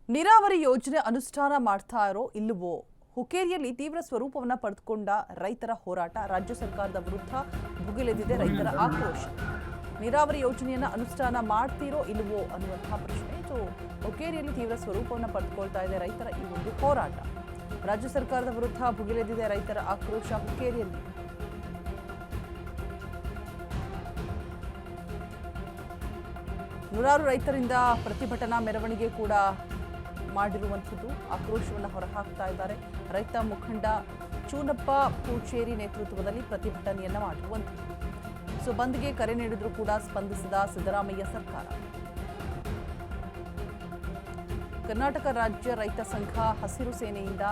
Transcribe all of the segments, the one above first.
ನೀರಾವರಿ ಯೋಜನೆ ಅನುಷ್ಠಾನ ಮಾಡ್ತಾ ಇರೋ ಇಲ್ಲವೋ ಹುಕ್ಕೇರಿಯಲ್ಲಿ ತೀವ್ರ ಸ್ವರೂಪವನ್ನು ಪಡೆದುಕೊಂಡ ರೈತರ ಹೋರಾಟ ರಾಜ್ಯ ಸರ್ಕಾರದ ವಿರುದ್ಧ ಭುಗಿಲೆದಿದೆ ರೈತರ ಆಕ್ರೋಶ ನೀರಾವರಿ ಯೋಜನೆಯನ್ನು ಅನುಷ್ಠಾನ ಮಾಡ್ತೀರೋ ಇಲ್ಲವೋ ಅನ್ನುವಂತಹ ಪ್ರಶ್ನೆ ಹುಕ್ಕೇರಿಯಲ್ಲಿ ತೀವ್ರ ಸ್ವರೂಪವನ್ನು ಪಡೆದುಕೊಳ್ತಾ ಇದೆ ರೈತರ ಈ ಒಂದು ಹೋರಾಟ ರಾಜ್ಯ ಸರ್ಕಾರದ ವಿರುದ್ಧ ಭುಗಿಲೆದಿದೆ ರೈತರ ಆಕ್ರೋಶ ಹುಕ್ಕೇರಿಯಲ್ಲಿ ನೂರಾರು ರೈತರಿಂದ ಪ್ರತಿಭಟನಾ ಮೆರವಣಿಗೆ ಕೂಡ ಮಾಡಿರುವಂಥದ್ದು ಆಕ್ರೋಶವನ್ನು ಹೊರಹಾಕ್ತಾ ಇದ್ದಾರೆ ರೈತ ಮುಖಂಡ ಚೂನಪ್ಪ ಪೂಚೇರಿ ನೇತೃತ್ವದಲ್ಲಿ ಪ್ರತಿಭಟನೆಯನ್ನ ಮಾಡಿರುವಂಥದ್ದು ಬಂದ್ಗೆ ಕರೆ ನೀಡಿದ್ರು ಕೂಡ ಸ್ಪಂದಿಸಿದ ಸಿದ್ದರಾಮಯ್ಯ ಸರ್ಕಾರ ಕರ್ನಾಟಕ ರಾಜ್ಯ ರೈತ ಸಂಘ ಹಸಿರು ಸೇನೆಯಿಂದ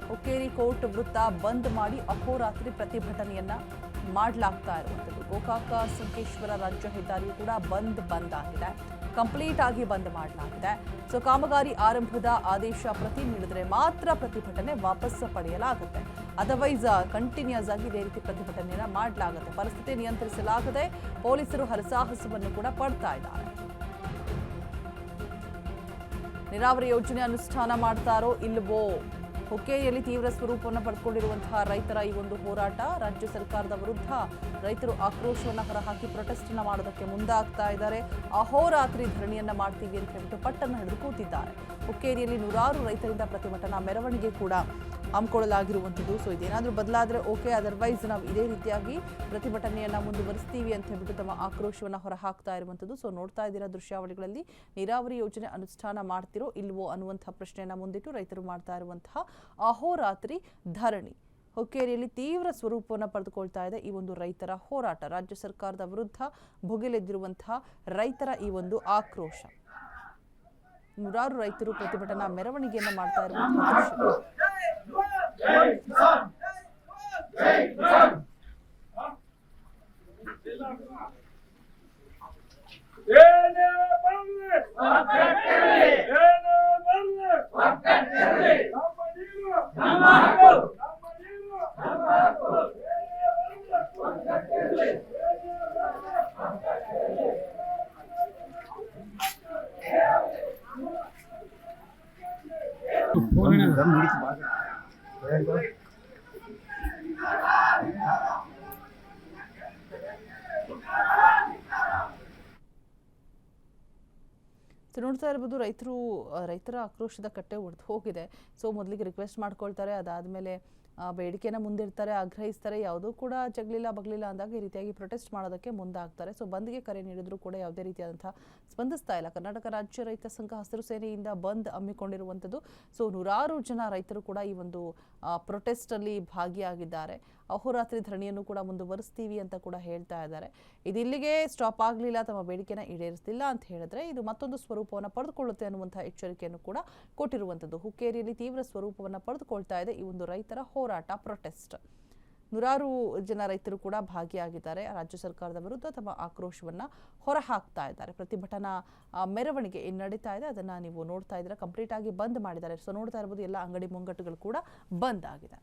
ಹುಕ್ಕೇರಿ ಕೋರ್ಟ್ ವೃತ್ತ ಬಂದ್ ಮಾಡಿ ಅಹೋರಾತ್ರಿ ಪ್ರತಿಭಟನೆಯನ್ನ ಮಾಡಲಾಗ್ತಾ ಇರುವಂಥದ್ದು ಗೋಕಾಕ ಸಂಕೇಶ್ವರ ರಾಜ್ಯ ಹೆದ್ದಾರಿಯು ಕೂಡ ಬಂದ್ ಆಗಿದೆ ಕಂಪ್ಲೀಟ್ ಆಗಿ ಬಂದ್ ಮಾಡಲಾಗಿದೆ ಕಾಮಗಾರಿ ಆರಂಭದ ಆದೇಶ ಪ್ರತಿ ನೀಡಿದ್ರೆ ಮಾತ್ರ ಪ್ರತಿಭಟನೆ ವಾಪಸ್ ಪಡೆಯಲಾಗುತ್ತೆ ಅದರ್ವೈಸ್ ಕಂಟಿನ್ಯೂಸ್ ಆಗಿ ಇದೇ ರೀತಿ ಪ್ರತಿಭಟನೆಯನ್ನ ಮಾಡಲಾಗುತ್ತೆ ಪರಿಸ್ಥಿತಿ ನಿಯಂತ್ರಿಸಲಾಗದೆ ಪೊಲೀಸರು ಹರಸಾಹಸವನ್ನು ಕೂಡ ಪಡ್ತಾ ಇದ್ದಾರೆ ನೀರಾವರಿ ಯೋಜನೆ ಅನುಷ್ಠಾನ ಮಾಡ್ತಾರೋ ಇಲ್ವೋ ಹುಕ್ಕೇರಿಯಲ್ಲಿ ತೀವ್ರ ಸ್ವರೂಪವನ್ನು ಪಡೆದುಕೊಂಡಿರುವಂತಹ ರೈತರ ಈ ಒಂದು ಹೋರಾಟ ರಾಜ್ಯ ಸರ್ಕಾರದ ವಿರುದ್ಧ ರೈತರು ಆಕ್ರೋಶವನ್ನು ಹೊರಹಾಕಿ ಪ್ರೊಟೆಸ್ಟ್ ಮಾಡೋದಕ್ಕೆ ಮುಂದಾಗ್ತಾ ಇದ್ದಾರೆ ಅಹೋರಾತ್ರಿ ಧರಣಿಯನ್ನ ಮಾಡ್ತೀವಿ ಅಂತ ಹೇಳ್ಬಿಟ್ಟು ಪಟ್ಟನ್ನು ಹಿಡಿದು ಕೂತಿದ್ದಾರೆ ಹುಕ್ಕೇರಿಯಲ್ಲಿ ನೂರಾರು ರೈತರಿಂದ ಪ್ರತಿಭಟನಾ ಮೆರವಣಿಗೆ ಕೂಡ ಹಮ್ಮಿಕೊಳ್ಳಲಾಗಿರುವಂಥದ್ದು ಇದೇನಾದರೂ ಬದಲಾದರೆ ಓಕೆ ಅದರ್ವೈಸ್ ನಾವು ಇದೇ ರೀತಿಯಾಗಿ ಪ್ರತಿಭಟನೆಯನ್ನ ಮುಂದುವರಿಸ್ತೀವಿ ಅಂತ ಹೇಳ್ಬಿಟ್ಟು ತಮ್ಮ ಆಕ್ರೋಶವನ್ನು ಹೊರಹಾಕ್ತಾ ಇರುವಂಥದ್ದು ನೋಡ್ತಾ ಇದ್ದೀರಾ ದೃಶ್ಯಾವಳಿಗಳಲ್ಲಿ ನೀರಾವರಿ ಯೋಜನೆ ಅನುಷ್ಠಾನ ಮಾಡ್ತಿರೋ ಇಲ್ವೋ ಅನ್ನುವಂತಹ ಪ್ರಶ್ನೆಯನ್ನ ಮುಂದಿಟ್ಟು ರೈತರು ಮಾಡ್ತಾ ಇರುವಂತಹ ಅಹೋರಾತ್ರಿ ಧರಣಿ ಹುಕ್ಕೇರಿಯಲ್ಲಿ ತೀವ್ರ ಸ್ವರೂಪವನ್ನು ಪಡೆದುಕೊಳ್ತಾ ಇದೆ ಈ ಒಂದು ರೈತರ ಹೋರಾಟ ರಾಜ್ಯ ಸರ್ಕಾರದ ವಿರುದ್ಧ ಭುಗಿಲೆದ್ದಿರುವಂತಹ ರೈತರ ಈ ಒಂದು ಆಕ್ರೋಶ ನೂರಾರು ರೈತರು ಪ್ರತಿಭಟನಾ ಮೆರವಣಿಗೆಯನ್ನ ಮಾಡ್ತಾ ಇರುವಂತಹ ನೋಡ್ತಾ ಇರಬಹುದು ರೈತರ ಆಕ್ರೋಶದ ಕಟ್ಟೆ ಒಡೆದು ಹೋಗಿದೆ ಮೊದಲಿಗೆ ರಿಕ್ವೆಸ್ಟ್ ಮಾಡ್ಕೊಳ್ತಾರೆ ಅದಾದ್ಮೇಲೆ ಬೇಡಿಕೆನ ಮುಂದಿಡ್ತಾರೆ ಆಗ್ರಹಿಸ್ತಾರೆ ಯಾವುದೂ ಕೂಡ ಜಗ್ಲಿಲ್ಲ ಬಗ್ಲಿಲ್ಲ ಅಂದಾಗ ಈ ರೀತಿಯಾಗಿ ಪ್ರೊಟೆಸ್ಟ್ ಮಾಡೋದಕ್ಕೆ ಮುಂದಾಗ್ತಾರೆ ಬಂದ್ಗೆ ಕರೆ ನೀಡಿದ್ರು ಕೂಡ ಯಾವುದೇ ರೀತಿಯಾದಂತಹ ಸ್ಪಂದಿಸ್ತಾ ಇಲ್ಲ ಕರ್ನಾಟಕ ರಾಜ್ಯ ರೈತ ಸಂಘ ಹಸಿರು ಸೇನೆಯಿಂದ ಬಂದ್ ಹಮ್ಮಿಕೊಂಡಿರುವಂಥದ್ದು ನೂರಾರು ಜನ ರೈತರು ಕೂಡ ಈ ಒಂದು ಪ್ರೊಟೆಸ್ಟ್ ಅಲ್ಲಿ ಭಾಗಿಯಾಗಿದ್ದಾರೆ ಅಹೋರಾತ್ರಿ ಧರಣಿಯನ್ನು ಕೂಡ ಮುಂದುವರಿಸ್ತೀವಿ ಅಂತ ಕೂಡ ಹೇಳ್ತಾ ಇದ್ದಾರೆ ಇದಿಲ್ಲಿಗೆ ಸ್ಟಾಪ್ ಆಗಲಿಲ್ಲ ತಮ್ಮ ಬೇಡಿಕೆನ ಈಡೇರಿಸಲಿಲ್ಲ ಅಂತ ಹೇಳಿದ್ರೆ ಇದು ಮತ್ತೊಂದು ಸ್ವರೂಪವನ್ನು ಪಡೆದುಕೊಳ್ಳುತ್ತೆ ಅನ್ನುವಂತಹ ಎಚ್ಚರಿಕೆಯನ್ನು ಕೂಡ ಕೊಟ್ಟಿರುವಂಥದ್ದು ಹುಕ್ಕೇರಿಯಲ್ಲಿ ತೀವ್ರ ಸ್ವರೂಪವನ್ನು ಪಡೆದುಕೊಳ್ತಾ ಇದೆ ಈ ಒಂದು ರೈತರ ಹೋರಾಟ ಪ್ರೊಟೆಸ್ಟ್ ನೂರಾರು ಜನ ರೈತರು ಕೂಡ ಭಾಗಿಯಾಗಿದ್ದಾರೆ ರಾಜ್ಯ ಸರ್ಕಾರದ ವಿರುದ್ಧ ತಮ್ಮ ಆಕ್ರೋಶವನ್ನ ಹೊರಹಾಕ್ತಾ ಇದ್ದಾರೆ ಪ್ರತಿಭಟನಾ ಮೆರವಣಿಗೆ ಏನು ನಡೀತಾ ಇದೆ ಅದನ್ನ ನೀವು ನೋಡ್ತಾ ಇದ್ದೀರಾ ಕಂಪ್ಲೀಟ್ ಆಗಿ ಬಂದ್ ಮಾಡಿದ್ದಾರೆ ನೋಡ್ತಾ ಇರಬಹುದು ಎಲ್ಲ ಅಂಗಡಿ ಮುಂಗಟ್ಟುಗಳು ಕೂಡ ಬಂದ್ ಆಗಿದೆ